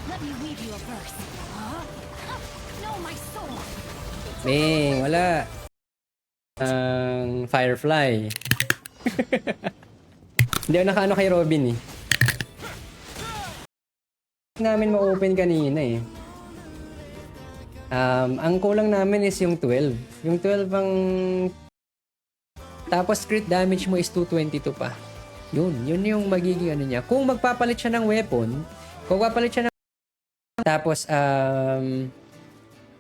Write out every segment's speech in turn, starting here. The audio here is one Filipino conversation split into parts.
Let me weave you a verse. Huh? Know my soul. Bing, wala. Ang Firefly. Hindi ako nakaano kay Robin eh. Namin ma-open kanina eh. Ang kulang namin is yung 12. Yung 12 ang... Tapos crit damage mo is 222 pa. Yun yung magiging ano niya. Kung magpapalit siya ng weapon, kung magpapalit siya ng...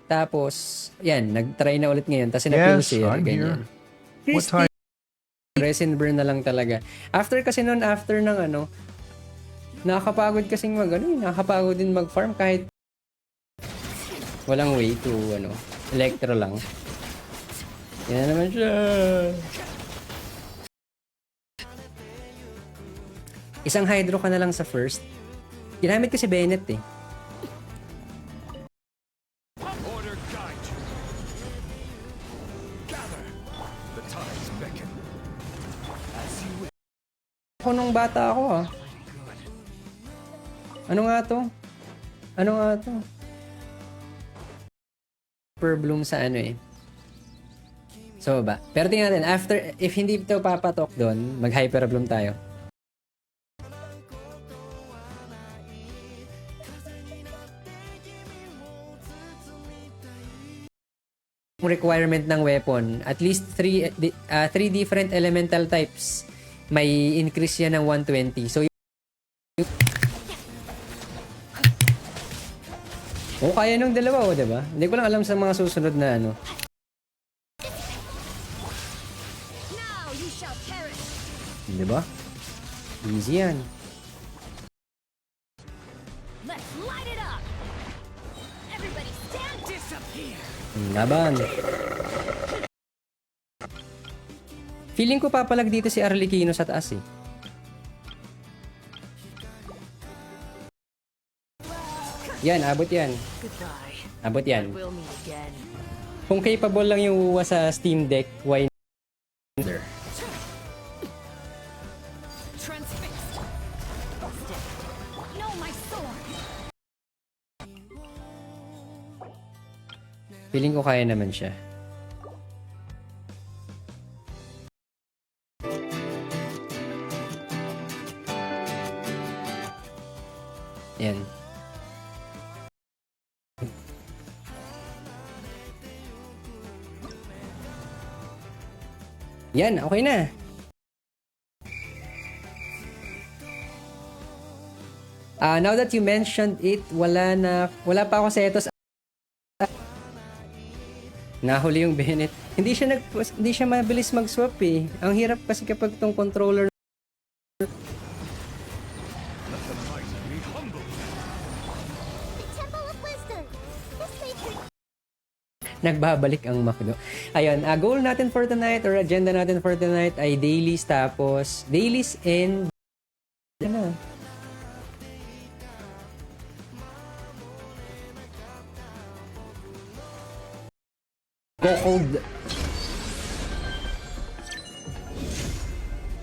Tapos, yan, nag-try na ulit ngayon. Tapos na-pilsir, I'm ganyan. here. What time? Resin burn na lang talaga. After ng ano, nakakapagod kasing nakakapagod din mag-farm kahit walang way to, electro lang. Yan na naman siya. Isang hydro ka na lang sa first. Ginamit ko si Bennett eh. Order guide you. Gather. The tides beckon. As you will. Ako nung bata ako ah. Ano nga to? Per bloom sa ano eh. So ba? Pero tingnan natin, after, if hindi ito papatok doon, mag-hyper bloom tayo. Requirement ng weapon, at least 3 different elemental types. May increase yan ng 120. So, kaya nung dalawa, diba? Hindi ko lang alam sa mga susunod na ano. Now you shall perish. Diba? Easy yan. Let's light it up. Everybody stand. Disappear. Laban. Feeling ko papalag dito si Arlecchino sa taas eh. Yan, abot yan. Goodbye. Abot yan. We'll meet again. Kung capable lang yung uwa sa Steam Deck, why not? Transfixed. Busted. Know my sword. Feeling ko kaya naman siya. Yan. Yan, okay na. Now that you mentioned it, wala pa ako sa etos. Nahuli yung Bennett. Hindi siya mabilis mag-swap eh. Ang hirap kasi kapag tong controller Let the mighty be humble. The Temple of Wisdom. This may take nagbabalik ang Macdo. Ayun, goal natin for tonight or agenda natin for tonight ay dailies, tapos dailies and ano? Go cold.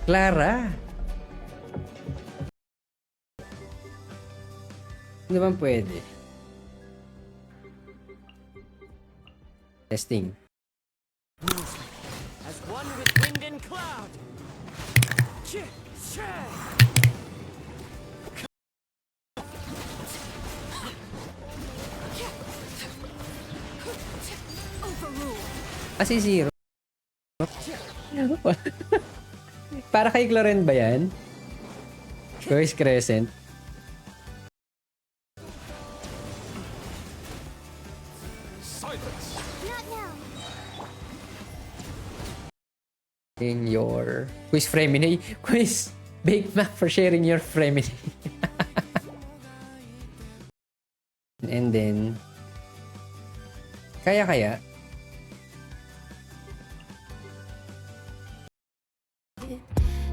Clara. Hindi ba pwede? Testing. As one with wind and cloud. Si Zero. Para kay Cloren ba yan? Choice Crescent. Silence. not now. In your quiz Fremini. Quiz Big Mac for sharing your Fremini. And then kaya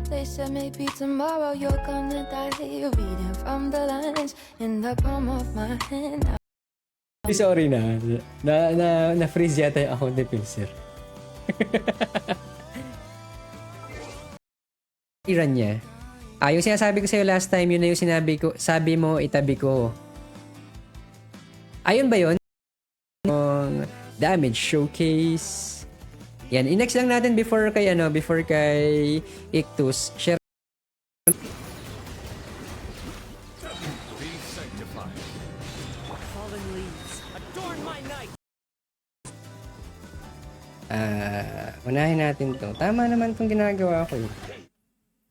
They said maybe tomorrow you're gonna die. Reading from the lines in the palm of my hand. sorry na freeze yata yung account ni Pilser. Iran niya. Yung sinasabi ko sa'yo last time, yun na yung sabi mo itabi ko. Ayun ba yun? Yung damage showcase. Yan, i-next lang natin before kay Ictus. Share. Be sanctified. Fallen leaves, adorn my night. Unahin natin to. Tama naman tong ginagawa ko eh.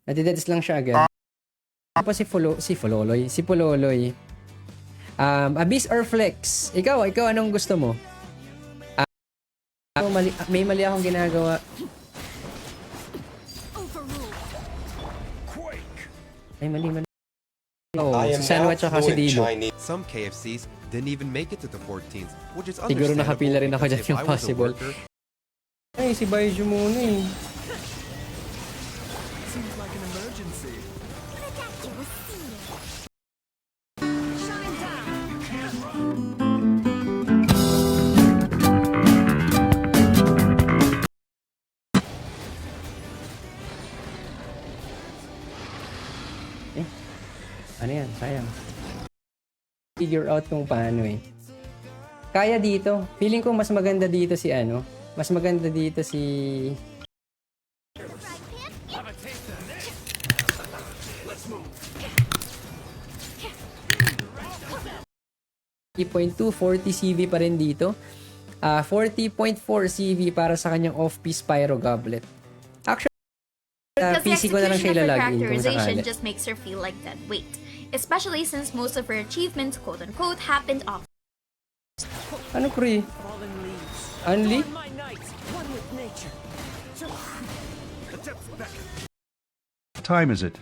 Natideads lang siya agad. Tapos si Pololoy. Abyss or Flex? Ikaw, anong gusto mo? May mali akong ginagawa. Quake. Ay, mali. Oh, si Sanwa tsaka si Dilo. Some KFCs didn't even make it to the 14th, which is Siguro nakapila rin ako dyan because if yung I was a possible. worker, Ay, si Baiju muna eh. Seems like an emergency. Protect you with steel. Shine down. Ano yan? Sayang. Figure out kung paano eh. Kaya dito. Feeling ko mas maganda dito si ano. Mas maganda dito si... Have a taste of this. Let's move. 40.2, 40 CV pa rin dito. 40.4 CV para sa kanyang off-piece Pyro Goblet. Actually, Because the PC ko na lang siya execution of her ilalagin kung characterization sakali. just makes her feel like dead weight. Especially since most of her achievements, quote-unquote, happened off. Ano pre? Fallen leaves, Only? adorn my night. One with nature. The depths beckon. Time is it?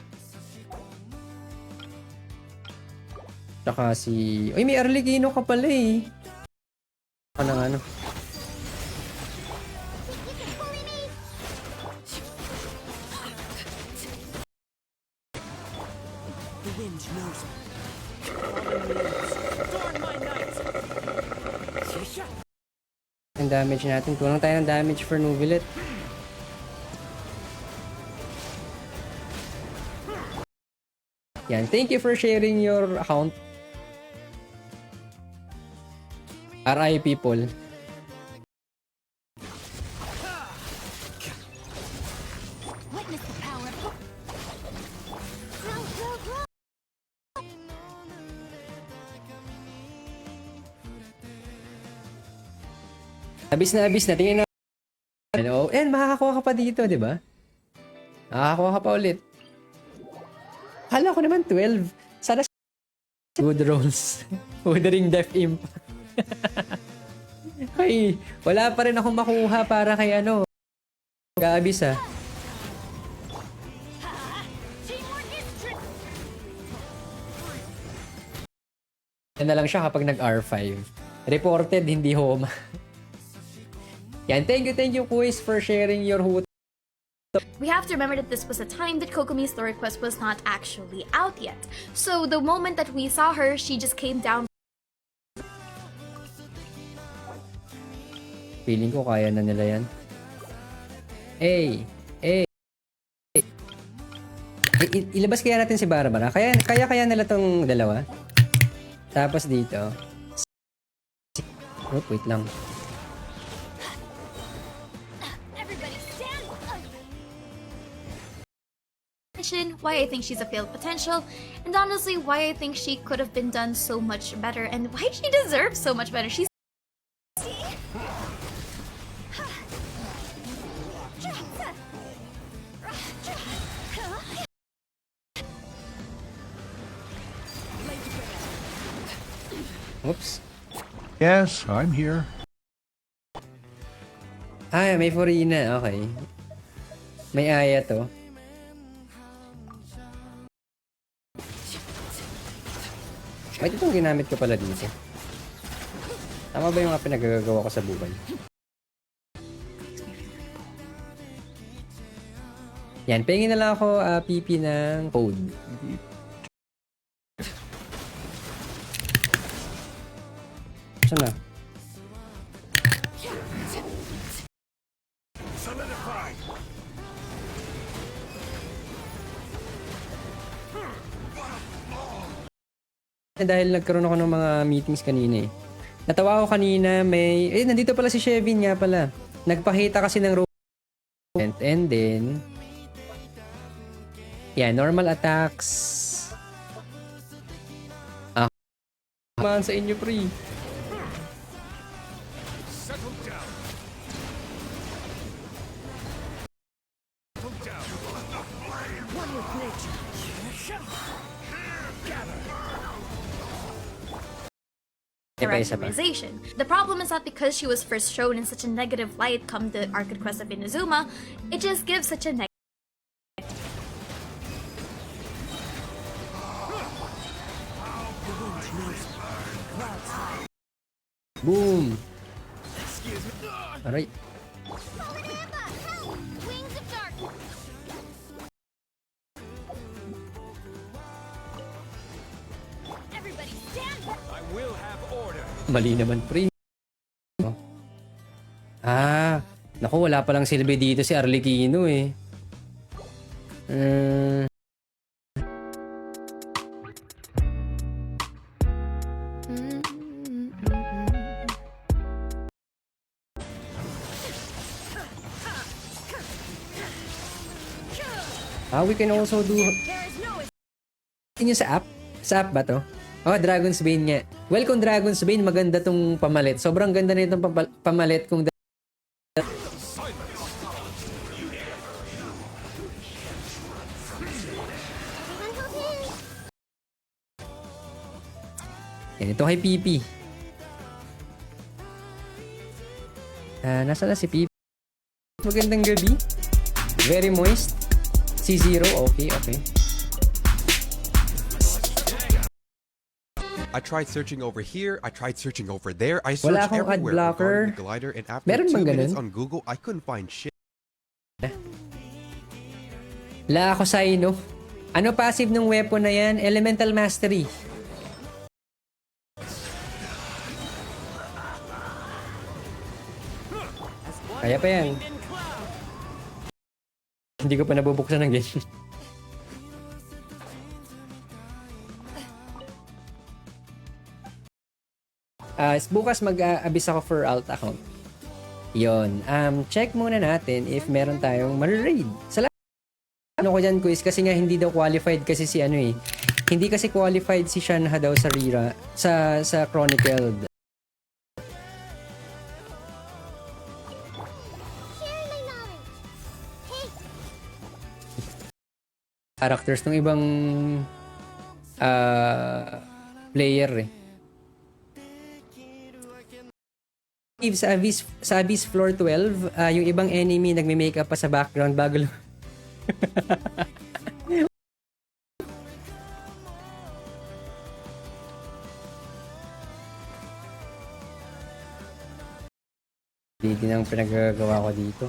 Tsaka si... Uy, may Arlecchino ka pala eh. Ano nga ano? You can bully me. The wind knows me. Fallen leaves, adorn my night. Ang damage natin. Kulang tayo ng damage for Nubilet. Yan. Thank you for sharing your account. RI people. Witness the power. Throw. Abis na. Tingnan na. Ano? And makakakuha ka pa dito, di ba? Makakakuha ka pa ulit. Kala ko naman 12. Sana good rolls. Wuthering Death Imp. Ay, wala pa rin akong makuha para kay ano. Gabis ah. Teamwork is tricky. Yan na lang siya kapag nag-R5. Reported, hindi home. Yan, thank you Kuis for sharing your hoot. We have to remember that this was a time that Kokomi's story quest was not actually out yet. So the moment that we saw her, she just came down. Feeling ko kaya na nila yan. Ilabas kaya natin si Barbara. Kaya nila tong dalawa. Tapos dito. Oh, wait lang. Everybody stand up. Why I think she's a failed potential, and honestly, why I think she could have been done so much better, and why she deserves so much better. She's Oops. Yes, I'm here. Ay, may Furina. Okay. May Aya to. Ay, itong ginamit ko pala dito. Tama ba yung mga pinagagawa ko sa buhay? Yan, pengin na lang ako PP ng code. Saan na? Solidify. Dahil nagkaroon ako ng mga meetings kanina eh. Natawa ako kanina, nandito pala si Shevin nga pala. Nagpakita kasi ng and then, normal attacks. Man sa inyo, pre. Settle down. Settle down. One with nature. Characterization. The problem is not because she was first shown in such a negative light come the Arcade Quest of Inazuma, it just gives such a negative. Boom! Aray. Fallen Amber, help! Wings of darkness. Everybody stand back. I will have order. Mali naman, pre. Naku, wala palang silbi dito si Arlecchino eh. We can also do... Tingin sa app? Sa app ba to? Dragon's Bane nga. Well, kung Dragon's Bane, maganda tong pamalit. Sobrang ganda na itong pamalit kung... Ito kay Pipi. Nasa na si Pipi? Magandang gabi. Very moist. C0, okay. I tried searching over here, I tried searching over there, I Wala searched akong ad everywhere blocker. regarding the glider, and after Meron 2 bang minutes ganun? on Google, I couldn't find shit. La ako sa ino. Ano passive ng weapon na yan? Elemental Mastery. Kaya pa yan. Hindi ko pa nabubuksan ng game. Bukas mag-abis ako for alt account. Yon. Check muna natin if meron tayong ma-raid. Ano ko dyan, quiz, kasi nga hindi daw qualified kasi si ano eh. Hindi kasi qualified si Shanha daw sa Rira, sa Chronicled. Share my knowledge. Hey, Characters ng ibang player eh. Sa Abyss Floor 12, yung ibang enemy nagme-makeup pa sa background bago Hindi ang pinagagawa ko dito.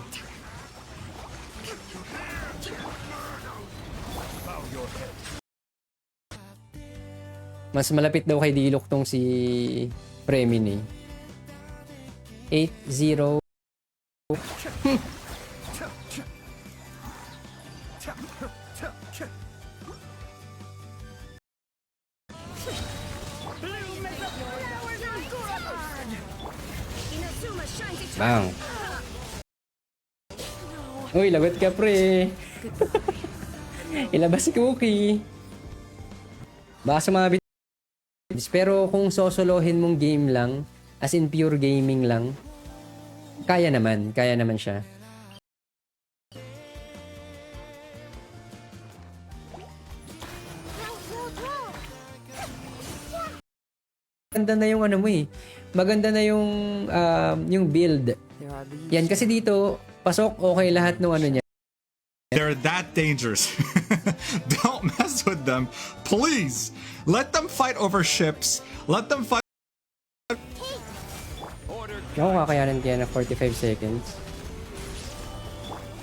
Mas malapit daw kay Diluc tong si Premini. 8-0. Bang. Uy, lagot ka pre. Ilabas si Cookie. Baka sumabit. Pero kung sosolohin mong game lang, as in pure gaming lang, kaya naman siya. Maganda na yung ano mo eh. Maganda na yung build. Yan kasi dito, pasok okay lahat ng ano niya. They're that dangerous. Don't mess with them. Please. Let them fight over ships. Let them fight. Ako kakayanan kaya na 45 seconds.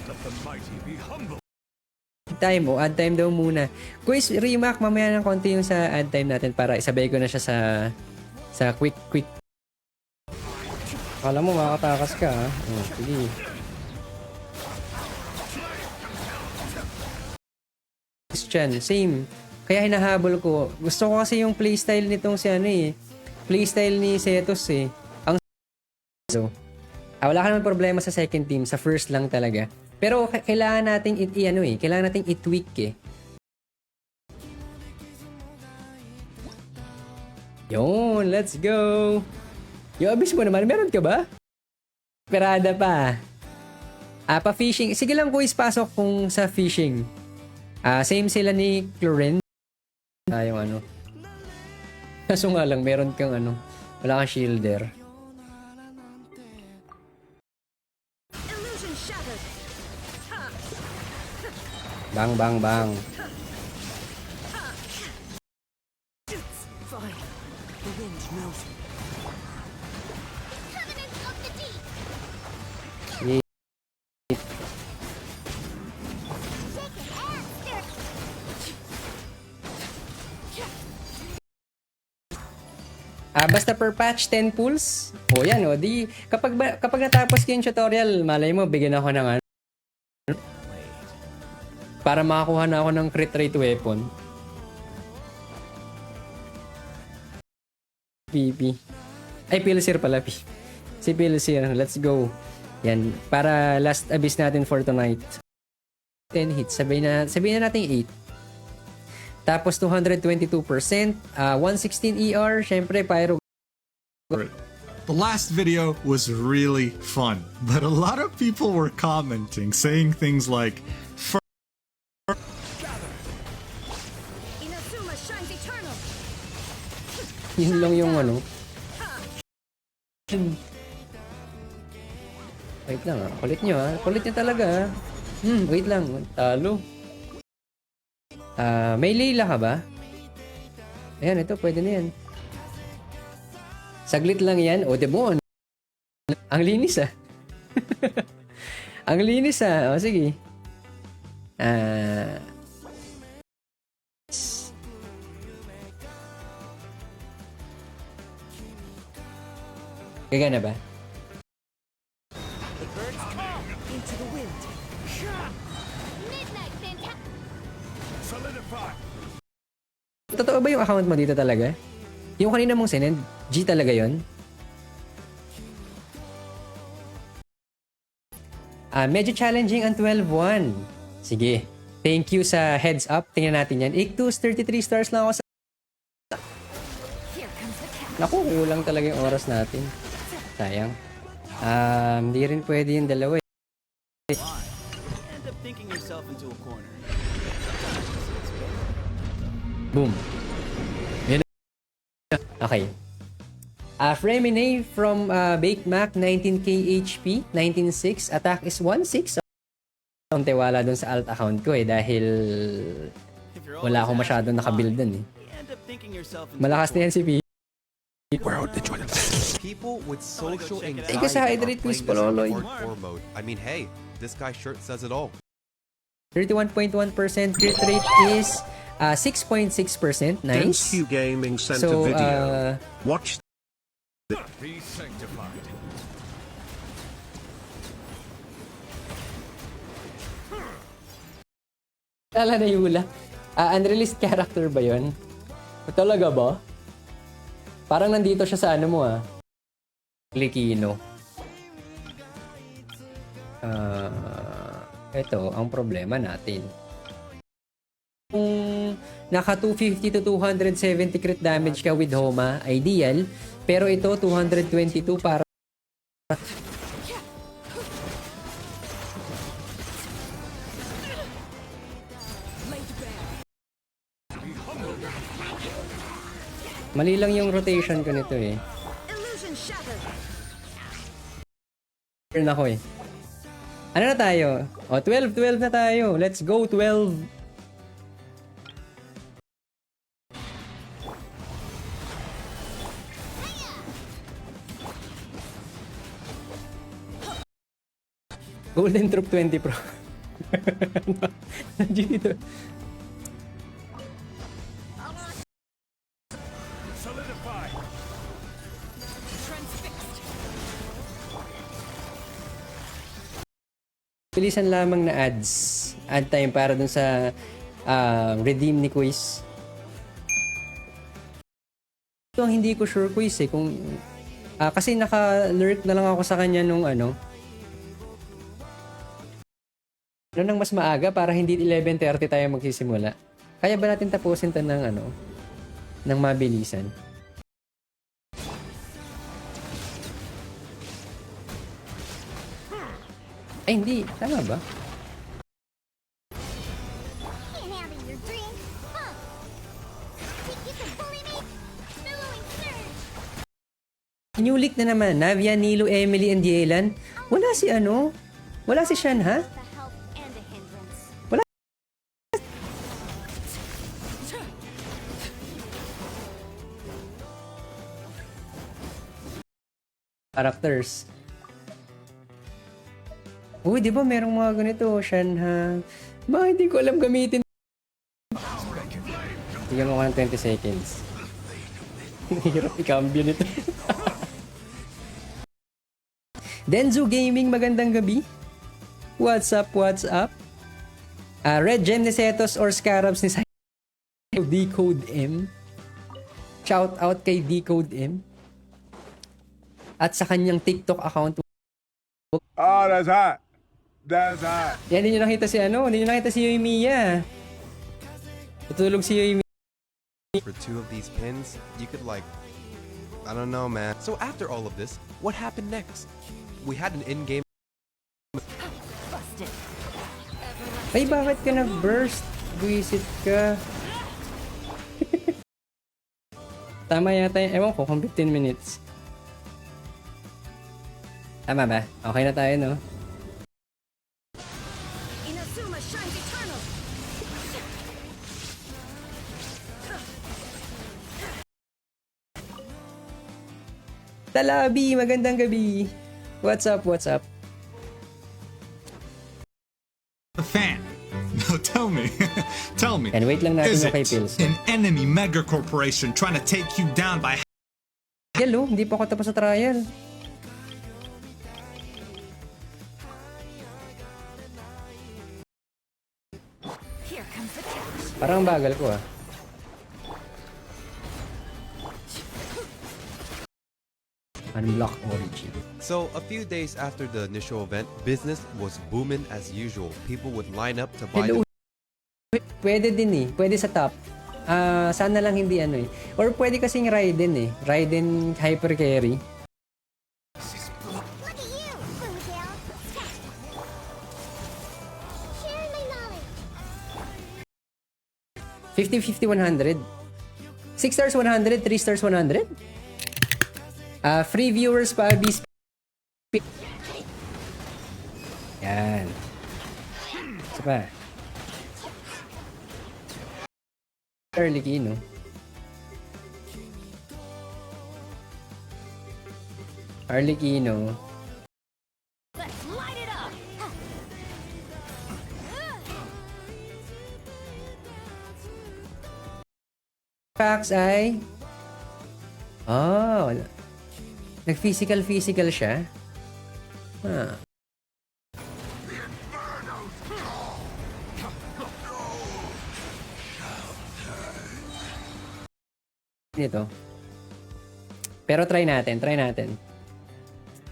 Let the mighty be humble. Add time daw muna. Quiz, remark mamaya ng konti yung sa add time natin para isabay ko na siya sa quick. Akala mo makakatakas ka ha? Sige. Christian, same. Kaya hinahabol ko. Gusto ko kasi yung playstyle nitong si ano eh. playstyle ni Setos eh. Ang so, wala ka naman problema sa second team, sa first lang talaga. Pero kailangan nating kailangan nating i-tweak eh. Yun, let's go. Yung Abyss mo naman, meron ka ba? Perada pa. Pa-fishing. Sige lang, Kuis, pasok kung sa fishing. Same sila ni Clorin. Yung ano. Kaso nga lang, meron kang ano. Wala kang shielder. Illusion shattered. Bang, bang, bang. Fine. The wind knows me. Covenant of the deep. Yeah. Shake it and stir. Basta per patch 10 pulls. O yan o, di kapag natapos ko yung tutorial, malay mo bigyan ako ng ano para makakuha na ako ng crit rate weapon. PP. Ay, Pilsir pala. Si Pilsir. Let's go. Yan. Para last abyss natin for tonight. 10 hits. Sabihin na natin 8. Tapos 222%. 116 ER. Syempre, Pyro. The last video was really fun, but a lot of people were commenting, saying things like, Inazuma shines eternal. Yun lang yung ano. Wait lang Kulit nyo Kulit nyo talaga wait lang. Talo. May Layla ka ba? Ayan, ito. Pwede na yan. Saglit lang yan. O, demon. Ang linis Ang linis O, sige. Gagana ba? The birds come into the wind. Midnight fantastic. Solidify. Totoo ba yung account mo dito talaga? Yung kanina mong sinend, G talaga yon? Medyo challenging ang 12-1. Sige. Thank you sa heads up. Tingnan natin yan. Ictus, 33 stars lang ako sa... Naku, kulang talaga yung oras natin. Sayang. Hindi rin pwede yung dalawa. End up thinking yourself into a corner. Boom. Yun. Okay. Fremine from Bake Mac, 19k HP, 19.6. Attack is 1.6. Ang tiwala dun sa alt account ko dahil wala akong masyadong nakabuild dun End up thinking yourself into Malakas na yan si P. People with social anxiety Ikaw sa are hydrate playing please, this in Pololoy. hardcore mode. I mean, hey, this guy's shirt says it all. 31.1% crit rate is 6.6%. Nice. Densky Gaming sent So, a video. Watch. Be sanctified. Ala na Yula. Unreleased character ba yun? Talaga ba? Parang nandito siya sa ano mo Likino. Ito, ang problema natin. Kung naka 250 to 270 crit damage ka with Homa, ideal. Pero ito, 222 para... Mali lang yung rotation ko nito Illusion shattered. Turn ako Ano na tayo? 12 na tayo. Let's go, 12. Golden Troop 20 Pro. Dito. Solidify. Bilisan lamang na ads. Ad time para dun sa redeem ni Quiz. Ito ang hindi ko sure quiz eh kung kasi naka-lurk na lang ako sa kanya nung nang mas maaga para hindi 11:30 tayo magsisimula. Kaya ba natin tapusin 'to ng ng mabilisan? Ay, hindi. Tama ba? Can't handle your drink. Huh. Think you can bully me? Billowing surge. New leak na naman. Navia, Nilo, Emily, and Yelan. Wala si Wala si Shanha? The help and a hindrance. Characters. Uy, di ba merong mga ganito? Shanha. Ba, hindi ko alam gamitin. Tignan mo ka ng 20 seconds. Hirap i-cambio nito. Denzu Gaming, magandang gabi. What's up, what's up? Red Gem ni Setos or Scarabs ni Decode M. Shout out kay Decode M. At sa kanyang TikTok account. Oh, that's hot. That's hot. Yan, hindi nyo nakita si hindi nyo nakita si Yoimiya. Tutulog si Yoimiya. For 2 of these pins, you could I don't know, man. So after all of this, what happened next? We had an in-game. Ay, bakit ka nag-burst? Buisit ka. Tama yata yung, ewan ko kung 15 minutes. Tama ba? Okay na tayo, no? Inazuma shines eternal. Talabi, magandang gabi. What's up, what's up? The fan. Now tell me, tell me. And wait lang natin Is yung kay it Pills. an enemy mega corporation trying to take you down by Hello, hindi pa ako tapos sa trial. Here comes the catch. Parang ang bagal ko Unlock origin. So a few days after the initial event, business was booming as usual. People would line up to buy Hello. the Pwede din eh. Pwede sa top. Sana lang hindi Or pwede kasing Raiden Raiden Hyper Carry. Look at you, Boomtail. Share my knowledge. 50, 50, 100. 6 stars 100, 3 stars 100. Free viewers pa, Abis. Yan. Isa pa. Arlecchino. Arlecchino. Let's light it up. Facts ay... Oh, nag-physical siya. Nito. Pero try natin.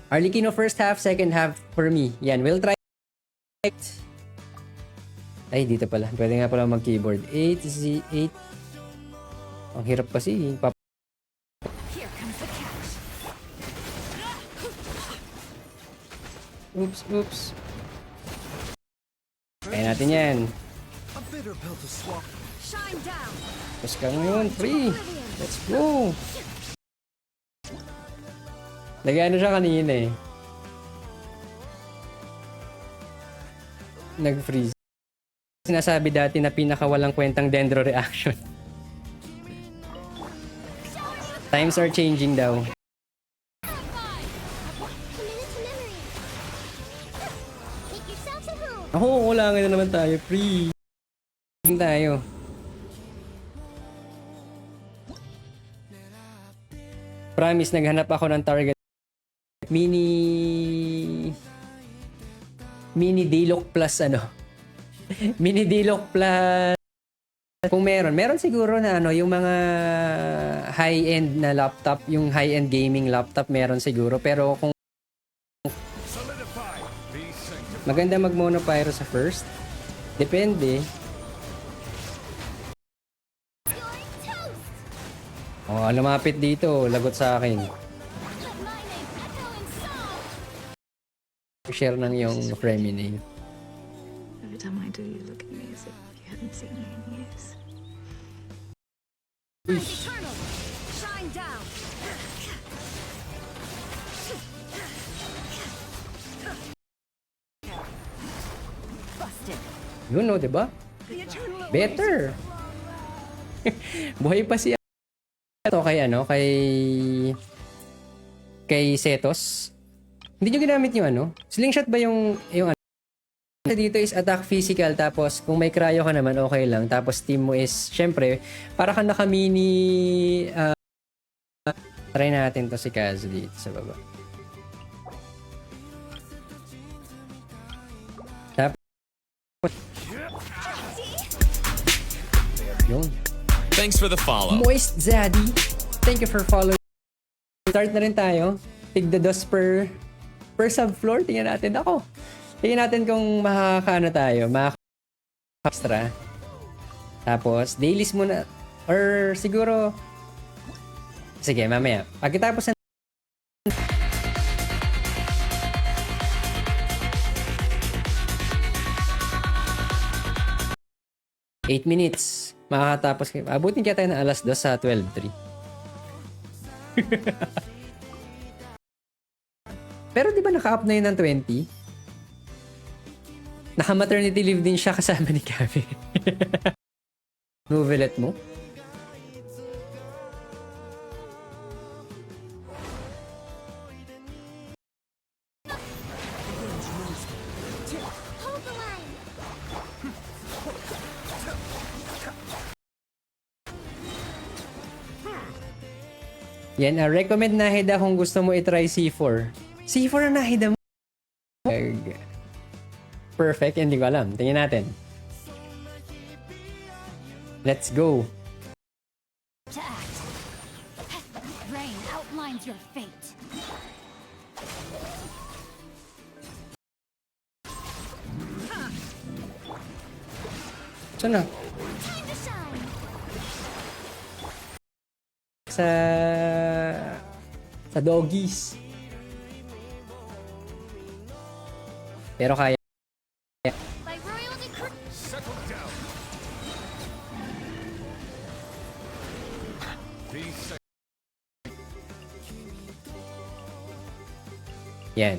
Arlecchino first half, second half for me. Yan, we'll try. Ay, dito pala. Pwede nga pala mag-keyboard. 8. Ang hirap kasi. Here comes the catch. Oops. Kaya natin yan. A bitter pill to swallow. Shine down. Tapos ka ngayon, free. Let's go. Nag-ano siya kanina Nag-freeze. Sinasabi dati na pinakawalang kwentang dendro reaction. Times are changing daw. Commit to memory. Make yourselves at home. Ako, kulangan na naman tayo. Free. Tayo. Promise, naghanap ako ng target. Mini Diluc plus Mini Diluc plus kung meron siguro na yung mga high-end na laptop, yung high-end gaming laptop meron siguro. Pero kung Solidify. Be sanctified. maganda mag-mono pyro sa first, depende. Oh, lumapit dito. Lagot sa akin. Let my name echo in song. Share ng yung Fremi name. Every time I do, you look at me as if you haven't seen me in years. Eternal. Shine down. Busted. Yun, no, diba? The eternal. Better! Buhay pa siya. Ito kay ano, kay Setos. Hindi nyo ginamit yung ano? Slingshot ba yung ano? Dito is attack physical, tapos kung may cryo ka naman, okay lang. Tapos team mo is, syempre, para ka naka-mini... try natin to si Kazu dito sa baba. Tapos... Yun. Thanks for the follow. Moist Zaddy, thank you for following. Start na rin tayo. Tigda dos per subfloor. Tingnan natin. Tingnan natin kung makakaano tayo. Extra. Tapos, dailies muna. Or siguro... Sige, mamaya. Pagkatapos na... 8 minutes. Makakatapos. Abutin kaya tayo ng alas 2 sa 12:03. Pero di ba naka-up na yun ng 20? Naka-maternity leave din siya kasama ni Kami. Novelet mo? Hold the line. Yan, recommend Nahida kung gusto mo i-try C4. C4 na Nahida mo. Perfect, hindi ko alam. Tingnan natin. Let's go. To act. Rain outlines your fate. Saan na? Time to shine. Sa doggies. Pero kaya. By royal decree. Settle down. Be sanctified. Yan.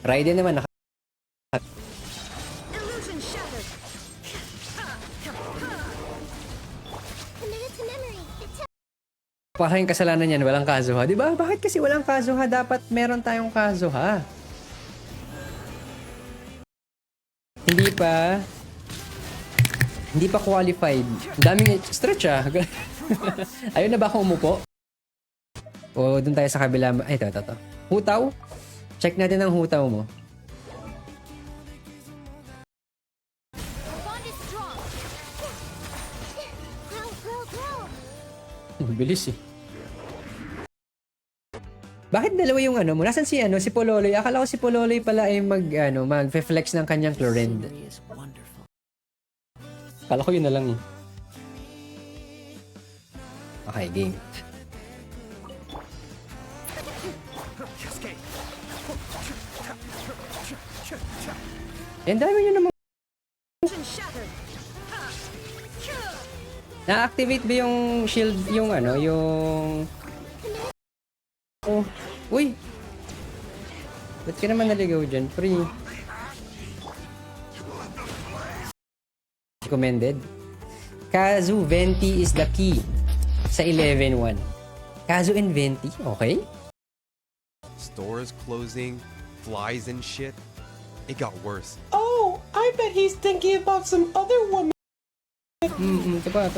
Raiden naman naka. Illusion shattered. Committed to memory. Parang yung kasalanan niyan, walang Kazuha. Di ba? Bakit kasi walang Kazuha? Dapat meron tayong Kazuha. Hindi pa qualified. Daming stretch ah. Ayun na ba akong umupo? O dun tayo sa kabila. Ay, ito. Hutaw? Check natin ang hutaw mo. Bond is strong. Grow. Bilis eh. Bakit dalawa yung ano mo? Nasaan si Pololoy? Akala ko si Pololoy pala ay mag-flex ng kanyang Clorend. Is wonderful. Akala ko yun na lang eh. Okay, game. Ang dami nyo naman. Illusion shattered. Na-activate ba yung shield, yung Oh, uy! Ba't ka naman naligaw dyan? Free. Recommended. Kazu Venti is the key sa 11-1. Kazu and Venti, okay? Stores closing, flies and shit. It got worse. Oh, I bet he's thinking about some other woman. Ito pa.